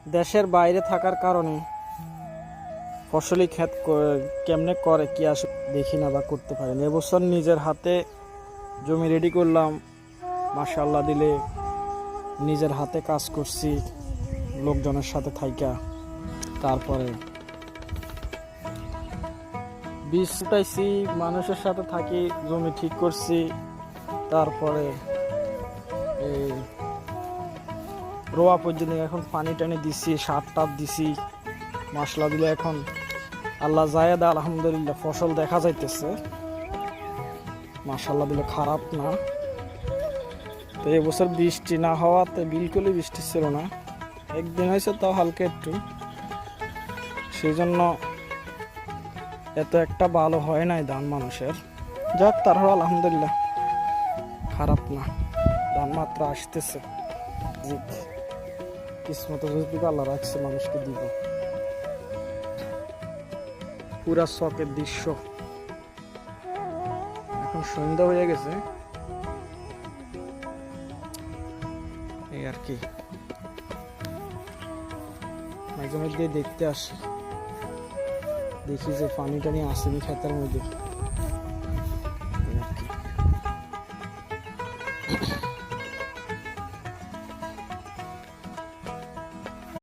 দেশের বাইরে থাকার কারণে ফসলি ক্ষেত কেমনে করে কি আসে দেখি না বা করতে পারি না। এবছর নিজের হাতে জমি রেডি করলাম, মাশাআল্লাহ দিলে নিজের হাতে কাজ করছি লোকজনের সাথে থাইকা। তারপরে বীজ উঠাইছি, মানুষের সাথে থাকি, জমি ঠিক করছি। তারপরে এই রোয়া পর্যন্ত এখন পানি টানি দিছি, সার টাপ দিছি, মশলা দিলে এখন আল্লাহ জায়েদ আলহামদুলিল্লাহ ফসল দেখা যাইতেছে। মাশাআল্লাহ দিলে খারাপ না। তো এবছর বৃষ্টি না হওয়াতে বিলকুলই বৃষ্টি ছিল না, একদিন হয়েছে তাও হালকা একটু, সেই জন্য এত একটা ভালো হয় নাই ধান মানুষের। যাক তারপর আলহামদুলিল্লাহ খারাপ না, ধান মাত্র আসতেছে। কিসমত যদি আল্লাহ রাখছে মানুষকে দিব। পুরা শখের দৃশ্য। এখন সন্ধ্যা হয়ে গেছে, এই আর কি। মাঝে মধ্যে দেখতে আসি, দেখি যে পানি টানি আসেনি ক্ষেতের মধ্যে।